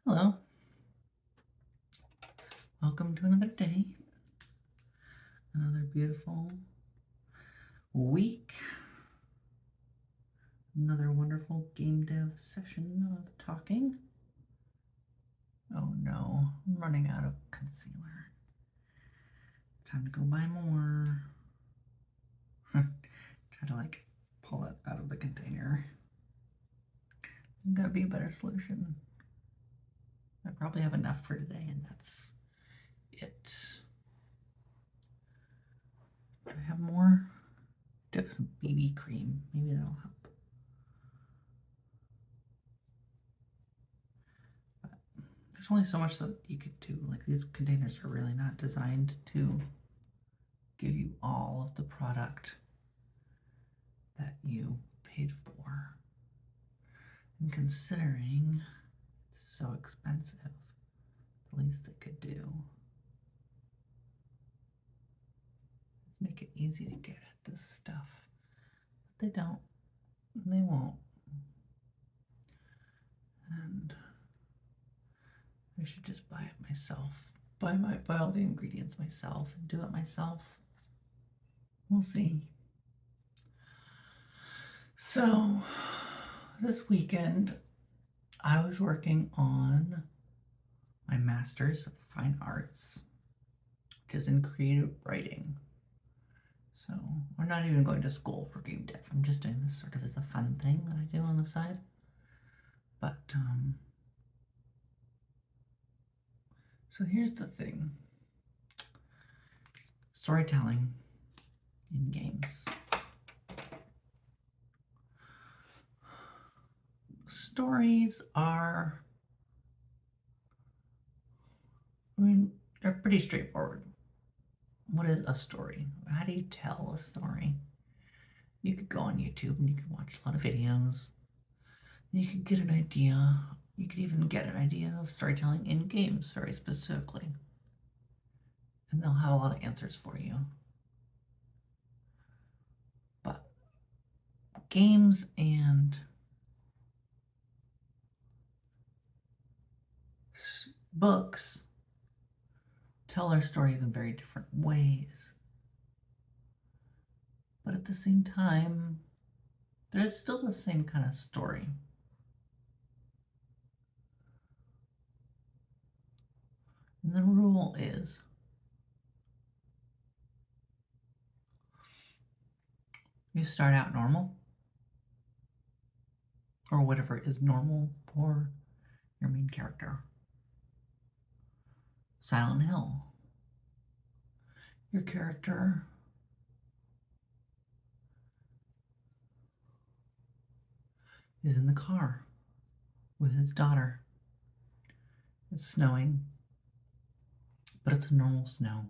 Hello. Welcome to another day. Another beautiful week. Another wonderful game dev session of talking. Oh no, I'm running out of concealer. Time to go buy more. Try to pull it out of the container. Gotta be a better solution. I probably have enough for today, and that's it. Do I have more? Do I have some BB cream? Maybe that'll help. But there's only so much that you could do. Like, these containers are really not designed to give you all of the product that you paid for. And considering it's so expensive, the least they could do is make it easy to get at this stuff. But they don't, and they won't. And I should just buy it myself. Buy all the ingredients myself and do it myself. We'll see. So this weekend I was working on my master's of fine arts, which is in creative writing. So we're not even going to school for game dev. I'm just doing this sort of as a fun thing that I do on the side. But so here's the thing. Storytelling in games. Stories are, they're pretty straightforward. What is a story? How do you tell a story? You could go on YouTube and you can watch a lot of videos. You could get an idea. You could even get an idea of storytelling in games very specifically. And they'll have a lot of answers for you. But games and books tell their stories in very different ways. But at the same time, there's still the same kind of story. And the rule is you start out normal, or whatever is normal for your main character. Silent Hill. Your character is in the car with his daughter. It's snowing, but it's a normal snow.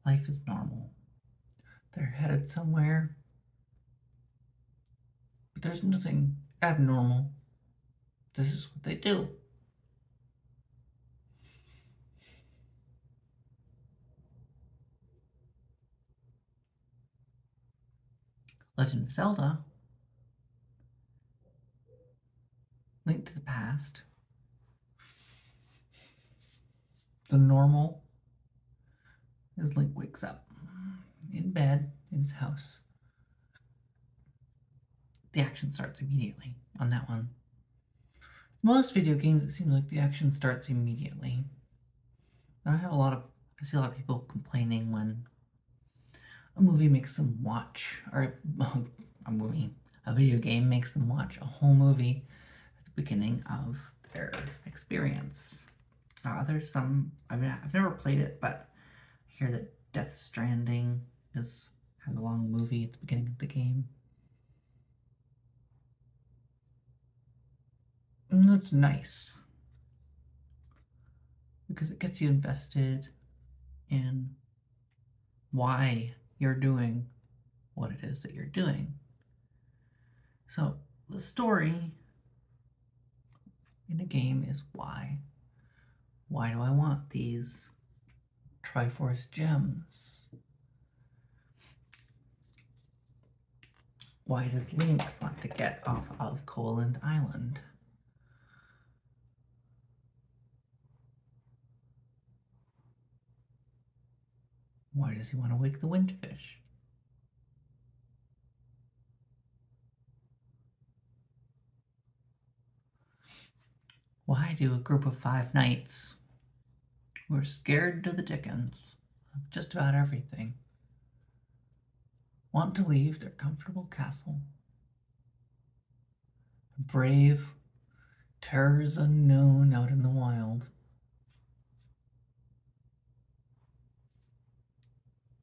Life is normal. They're headed somewhere, but there's nothing abnormal. This is what they do. Legend of Zelda, Link to the Past. The normal is Link wakes up in bed in his house. The action starts immediately on that one. Most video games, it seems like the action starts immediately. And I see a lot of people complaining when a movie makes them watch, or a video game makes them watch a whole movie at the beginning of their experience. There's some, I've never played it, but I hear that Death Stranding has a long movie at the beginning of the game. And that's nice, because it gets you invested in why you're doing what it is that you're doing. So the story in a game is why. Why do I want these Triforce gems? Why does Link want to get off of Coland Island? Why does he want to wake the windfish? Why do a group of 5 knights who are scared to the dickens of just about everything want to leave their comfortable castle and brave terrors unknown out in the wild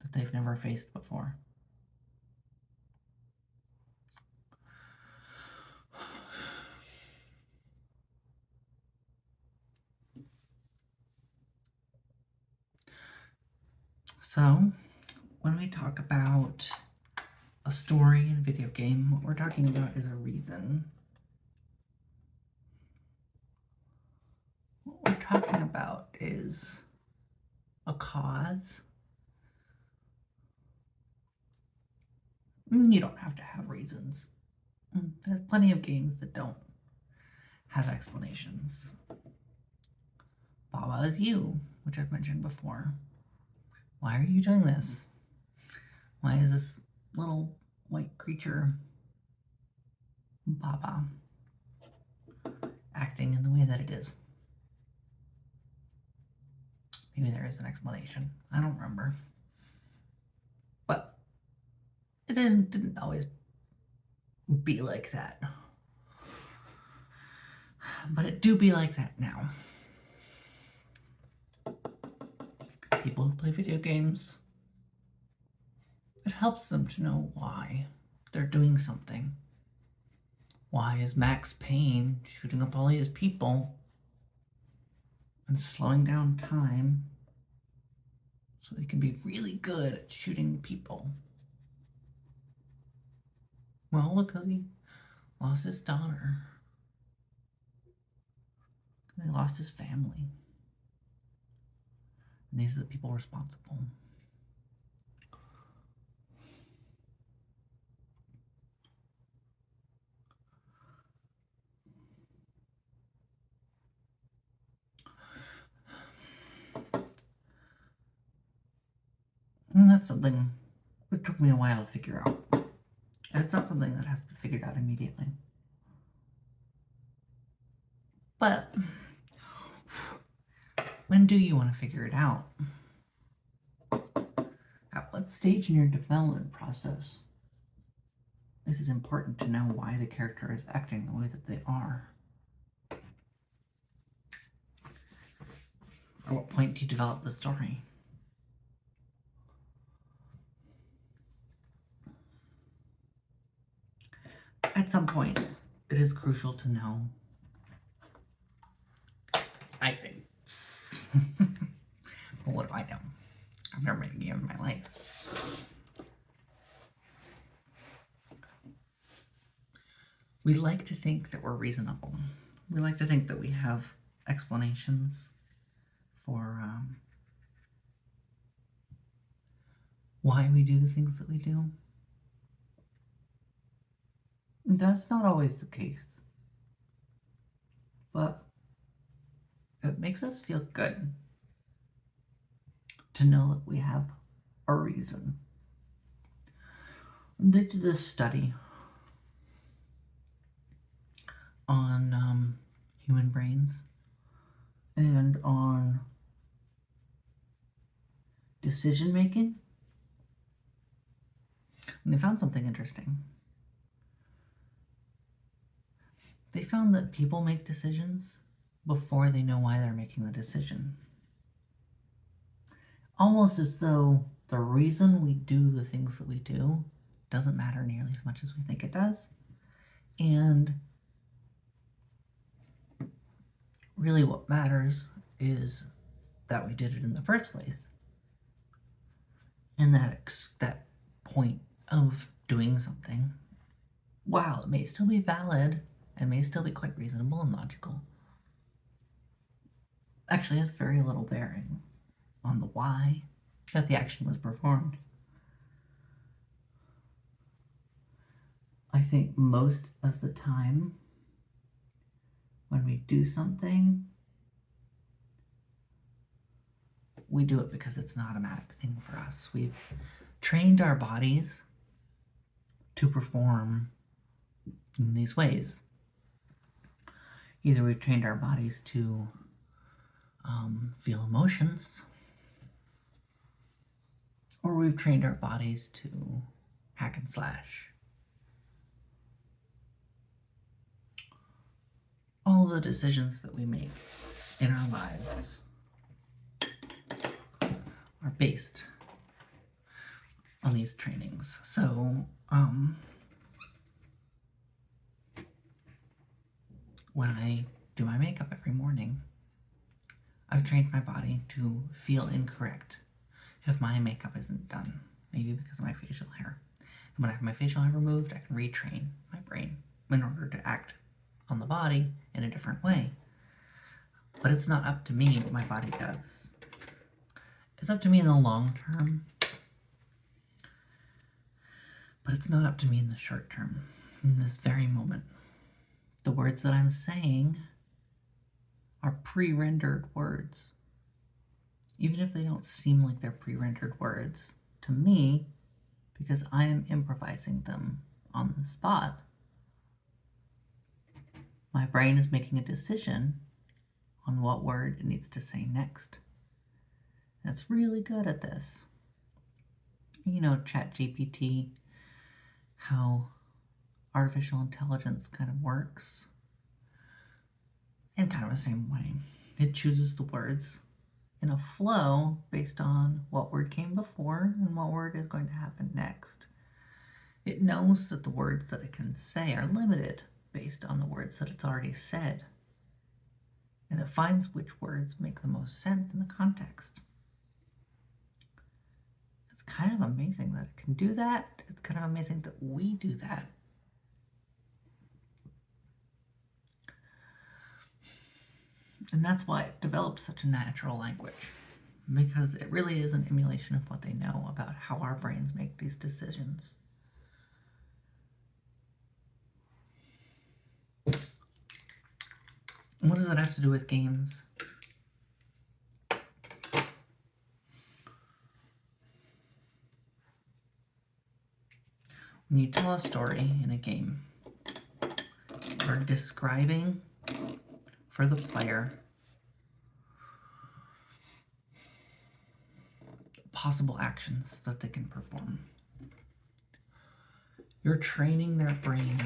that they've never faced before? So, when we talk about a story in a video game, what we're talking about is a reason. What we're talking about is a cause. You don't have to have reasons. There's plenty of games that don't have explanations. Baba is you, which I've mentioned before. Why are you doing this? Why is this little white creature, Baba, acting in the way that it is? Maybe there is an explanation. I don't remember. But it didn't always be like that. But it do be like that now. People who play video games, it helps them to know why they're doing something. Why is Max Payne shooting up all his people and slowing down time so he can be really good at shooting people? Well, because he lost his daughter. He lost his family. And these are the people responsible. And that's something that took me a while to figure out. And it's not something that has to be figured out immediately. But when do you want to figure it out? At what stage in your development process is it important to know why the character is acting the way that they are? At what point do you develop the story? At some point, it is crucial to know. I think. But what do I know? I've never made a game in my life. We like to think that we're reasonable. We like to think that we have explanations for why we do the things that we do. That's not always the case. But it makes us feel good to know that we have a reason. They did this study on human brains and on decision making. And they found something interesting. They found that people make decisions before they know why they're making the decision. Almost as though the reason we do the things that we do doesn't matter nearly as much as we think it does. And really what matters is that we did it in the first place. And that point of doing something, while it may still be valid and may still be quite reasonable and logical, actually has very little bearing on the why that the action was performed. I think most of the time when we do something, we do it because it's an automatic thing for us. We've trained our bodies to perform in these ways. Either we've trained our bodies to feel emotions, or we've trained our bodies to hack and slash. All the decisions that we make in our lives are based on these trainings. So, when I do my makeup every morning, I've trained my body to feel incorrect if my makeup isn't done, maybe because of my facial hair. And when I have my facial hair removed, I can retrain my brain in order to act on the body in a different way. But it's not up to me what my body does. It's up to me in the long term, but it's not up to me in the short term, in this very moment. The words that I'm saying are pre-rendered words. Even if they don't seem like they're pre-rendered words to me, because I am improvising them on the spot, my brain is making a decision on what word it needs to say next. And it's really good at this. You know, ChatGPT, how artificial intelligence kind of works. In kind of the same way. It chooses the words in a flow based on what word came before and what word is going to happen next. It knows that the words that it can say are limited based on the words that it's already said. And it finds which words make the most sense in the context. It's kind of amazing that it can do that. It's kind of amazing that we do that. And that's why it develops such a natural language, because it really is an emulation of what they know about how our brains make these decisions. What does it have to do with games? When you tell a story in a game, you're describing for the player possible actions that they can perform. You're training their brain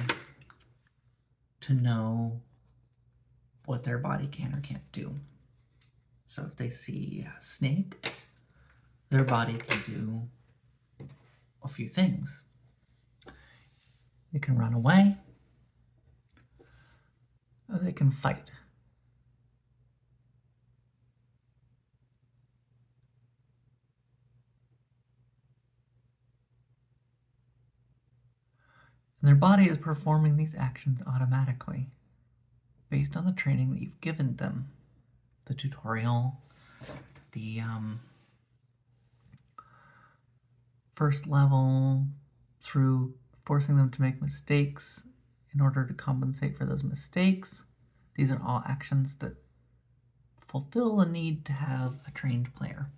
to know what their body can or can't do. So if they see a snake, their body can do a few things. They can run away, or they can fight. And their body is performing these actions automatically based on the training that you've given them. The tutorial, the first level, through forcing them to make mistakes in order to compensate for those mistakes. These are all actions that fulfill the need to have a trained player.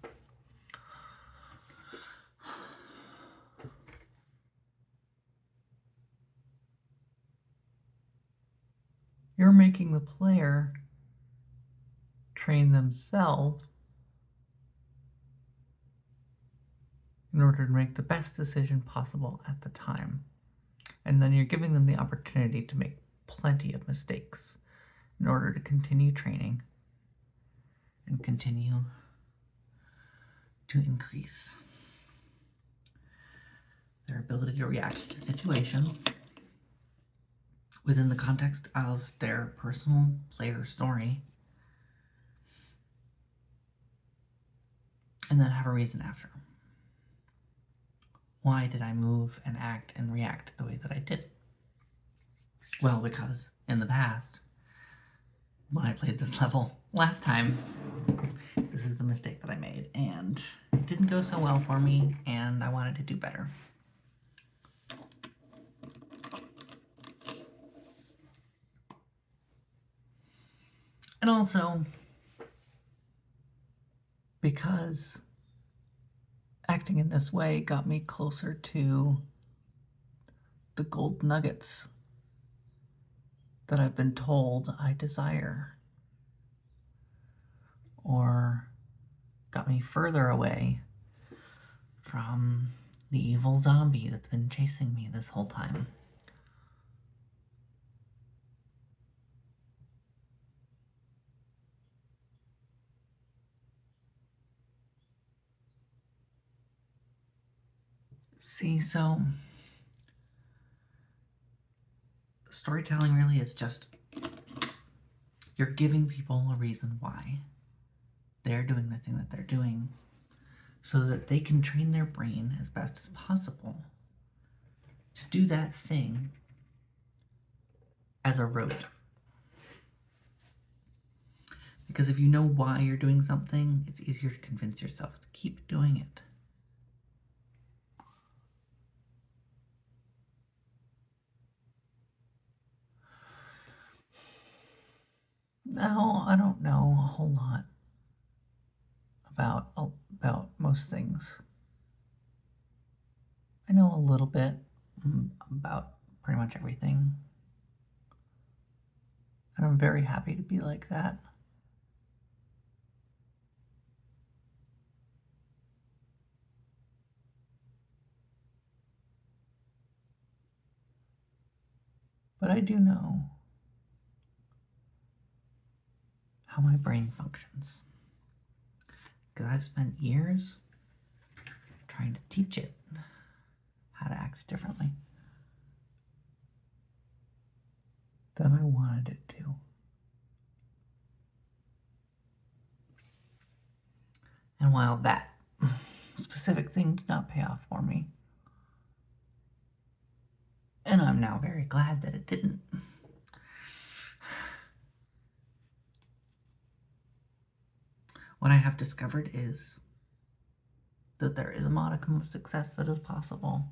You're making the player train themselves in order to make the best decision possible at the time. And then you're giving them the opportunity to make plenty of mistakes in order to continue training and continue to increase their ability to react to situations within the context of their personal player story, and then have a reason after. Why did I move and act and react the way that I did? Well, because in the past, when I played this level last time, this is the mistake that I made, and it didn't go so well for me, and I wanted to do better. And also, because acting in this way got me closer to the gold nuggets that I've been told I desire, or got me further away from the evil zombie that's been chasing me this whole time. See, so storytelling really is just you're giving people a reason why they're doing the thing that they're doing so that they can train their brain as best as possible to do that thing as a rote. Because if you know why you're doing something, it's easier to convince yourself to keep doing it. Now, I don't know a whole lot about most things. I know a little bit about pretty much everything. And I'm very happy to be like that. But I do know how my brain functions. Because I've spent years trying to teach it how to act differently than I wanted it to. And while that specific thing did not pay off for me, and I'm now very glad that it didn't, what I have discovered is that there is a modicum of success that is possible.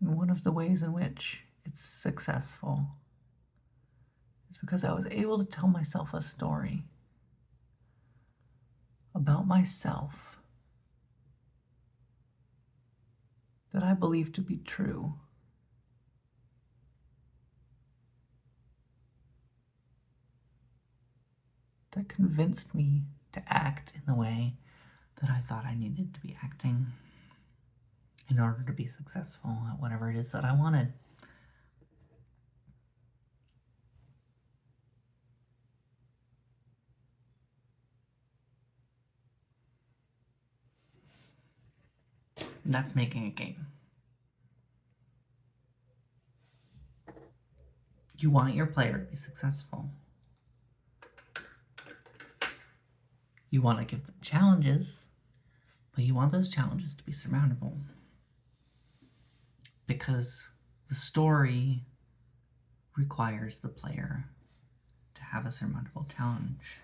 And one of the ways in which it's successful is because I was able to tell myself a story about myself that I believe to be true. That convinced me to act in the way that I thought I needed to be acting in order to be successful at whatever it is that I wanted. And that's making a game. You want your player to be successful. You want to give them challenges, but you want those challenges to be surmountable. Because the story requires the player to have a surmountable challenge.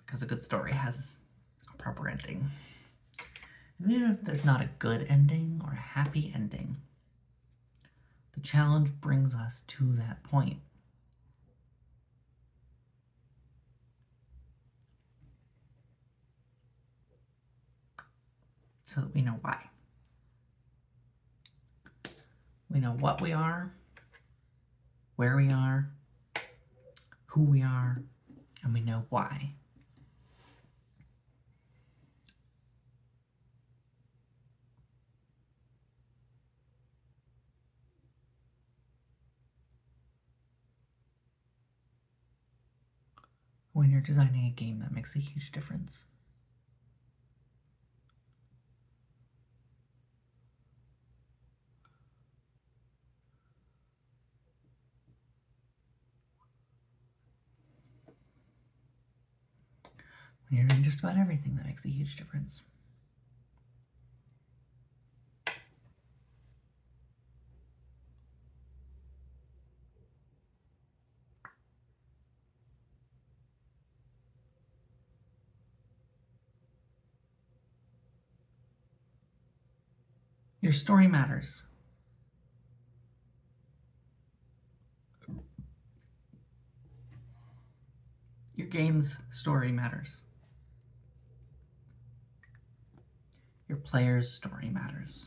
Because a good story has a proper ending. And even if there's not a good ending or a happy ending, the challenge brings us to that point. So that we know why. We know what we are, where we are, who we are, and we know why. When you're designing a game, that makes a huge difference. When you're doing just about everything, that makes a huge difference. Your story matters. Your game's story matters. Your player's story matters.